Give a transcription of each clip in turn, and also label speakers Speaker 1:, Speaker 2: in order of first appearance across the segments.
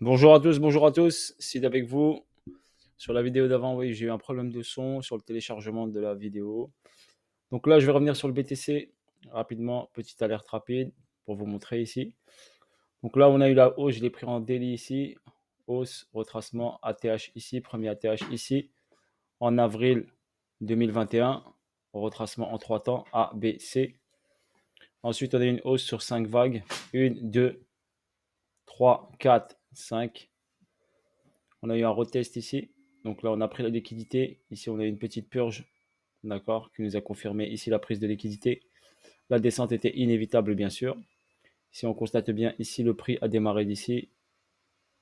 Speaker 1: Bonjour à tous, Sid avec vous. Sur la vidéo d'avant, oui, j'ai eu un problème de son sur le téléchargement de la vidéo. Donc là, je vais revenir sur le BTC rapidement, petite alerte rapide pour vous montrer ici. Donc là, on a eu la hausse, je l'ai pris en daily ici. Hausse, retracement, ATH ici, premier ATH ici. En avril 2021, retracement en 3 temps, A, B, C. Ensuite, on a eu une hausse sur 5 vagues. 1, 2, 3, 4, 5. On a eu un retest ici. Donc là, on a pris la liquidité. Ici, on a eu une petite purge, d'accord, qui nous a confirmé ici la prise de liquidité. La descente était inévitable, bien sûr. Si on constate bien, ici, le prix a démarré d'ici.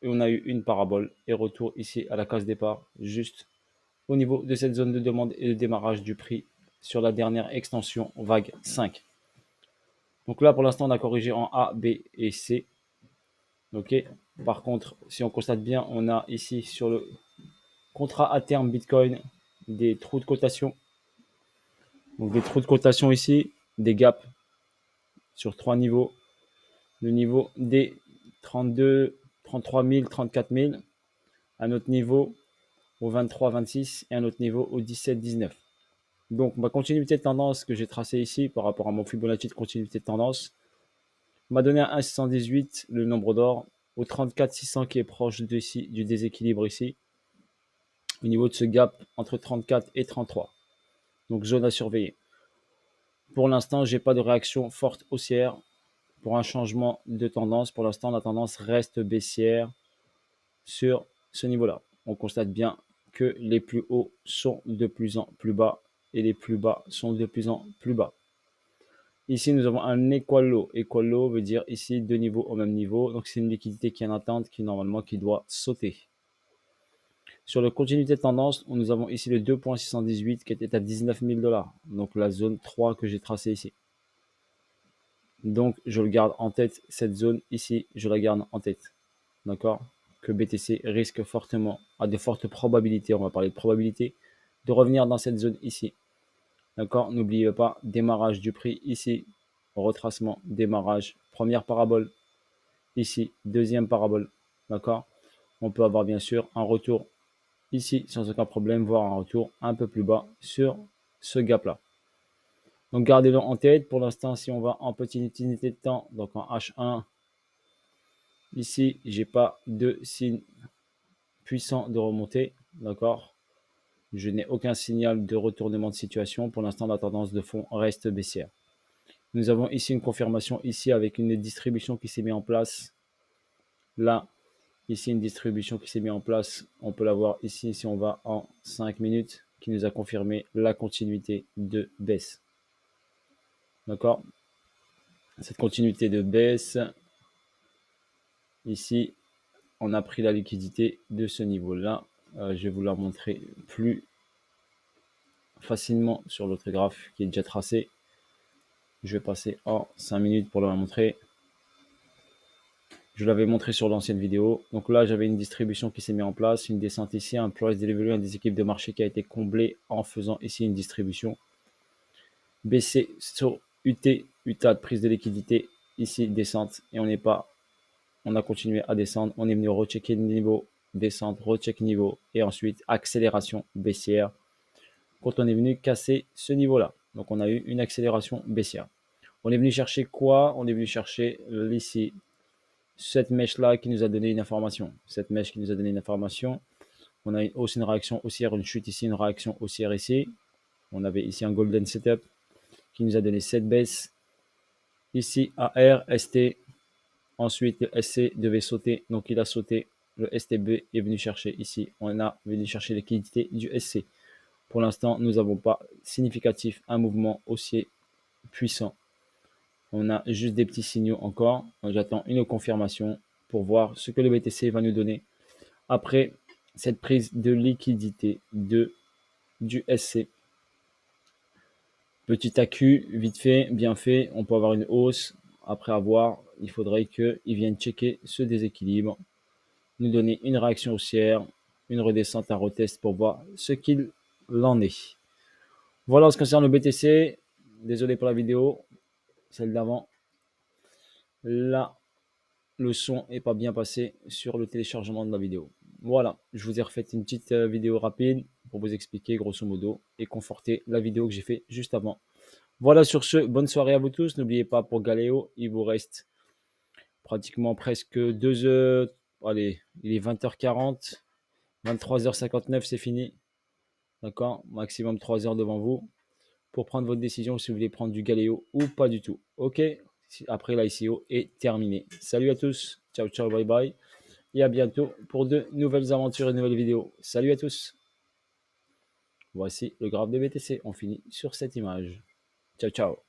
Speaker 1: Et on a eu une parabole et retour ici à la case départ, juste au niveau de cette zone de demande et de démarrage du prix sur la dernière extension vague 5. Donc là, pour l'instant, on a corrigé en A, B et C. Ok. Par contre, si on constate bien, on a ici sur le contrat à terme Bitcoin des trous de cotation. Donc des trous de cotation ici, des gaps sur 3 niveaux. Le niveau des 32, 33 000, 34 000. Un autre niveau au 23, 26 et un autre niveau au 17, 19. Donc ma continuité de tendance que j'ai tracée ici par rapport à mon Fibonacci de continuité de tendance m'a donné un 1,618 le nombre d'or, au 34 600 qui est proche ici, du déséquilibre ici, au niveau de ce gap entre 34 et 33. Donc zone à surveiller. Pour l'instant, j'ai pas de réaction forte haussière pour un changement de tendance. Pour l'instant, la tendance reste baissière sur ce niveau-là. On constate bien que les plus hauts sont de plus en plus bas et les plus bas sont de plus en plus bas. Ici, nous avons un equal low. Equal low veut dire ici deux niveaux au même niveau. Donc, c'est une liquidité qui est en attente qui normalement qui doit sauter. Sur la continuité de tendance, nous avons ici le 2.618 qui était à 19 000 $. Donc, la zone 3 que j'ai tracée ici. Donc, je le garde en tête. Cette zone ici, je la garde en tête. D'accord? Que BTC risque fortement, a de fortes probabilités, on va parler de probabilité, de revenir dans cette zone ici. D'accord? N'oubliez pas, démarrage du prix ici, retracement, démarrage, première parabole, ici, deuxième parabole. D'accord? On peut avoir bien sûr un retour ici sans aucun problème, voire un retour un peu plus bas sur ce gap-là. Donc gardez-le en tête. Pour l'instant, si on va en petite unité de temps, donc en H1, ici, j'ai pas de signe puissant de remontée. D'accord? Je n'ai aucun signal de retournement de situation. Pour l'instant, la tendance de fond reste baissière. Nous avons ici une confirmation ici avec une distribution qui s'est mise en place. Là, ici une distribution qui s'est mise en place. On peut la voir ici si on va en 5 minutes qui nous a confirmé la continuité de baisse. D'accord? Cette continuité de baisse, ici, on a pris la liquidité de ce niveau-là. Je vais vous la montrer plus facilement sur l'autre graphe qui est déjà tracé. Je vais passer en 5 minutes pour la montrer. Je l'avais montré sur l'ancienne vidéo. Donc là, j'avais une distribution qui s'est mise en place, une descente ici, un price delivery, un des équipes de marché qui a été comblé en faisant ici une distribution. BC sur UT, UTA de prise de liquidité, ici descente, et on a continué à descendre. On est venu rechecker le niveau, descente, recheck niveau, et ensuite accélération baissière quand on est venu casser ce niveau-là. Donc on a eu une accélération baissière. On est venu chercher quoi? On est venu chercher ici cette mèche-là qui nous a donné une information. Cette mèche qui nous a donné une information. On a aussi une réaction haussière, une chute ici, une réaction haussière ici. On avait ici un golden setup qui nous a donné cette baisse. Ici, AR, ST. Ensuite, le SC devait sauter. Donc, il a sauté. Le STB est venu chercher ici. On a venu chercher les liquidités du SC. Pour l'instant, nous n'avons pas significatif un mouvement haussier puissant. On a juste des petits signaux encore. J'attends une confirmation pour voir ce que le BTC va nous donner après cette prise de liquidité du SC. Petit accu, vite fait, bien fait. On peut avoir une hausse. Après avoir, il faudrait qu'ils viennent checker ce déséquilibre, nous donner une réaction haussière, une redescente, un retest pour voir ce qu'il en est. Voilà en ce qui concerne le BTC. Désolé pour la vidéo, celle d'avant. Là, le son est pas bien passé sur le téléchargement de la vidéo. Voilà, je vous ai refait une petite vidéo rapide pour vous expliquer grosso modo et conforter la vidéo que j'ai fait juste avant. Voilà, sur ce, bonne soirée à vous tous. N'oubliez pas, pour Galéo, il vous reste pratiquement presque 2 heures. Allez, il est 20h40, 23h59, c'est fini. D'accord? Maximum 3 heures devant vous pour prendre votre décision si vous voulez prendre du Galéo ou pas du tout. Ok? Après, l'ICO est terminé. Salut à tous. Ciao, ciao, bye bye. Et à bientôt pour de nouvelles aventures et de nouvelles vidéos. Salut à tous. Voici le graphe de BTC. On finit sur cette image. Ciao, ciao.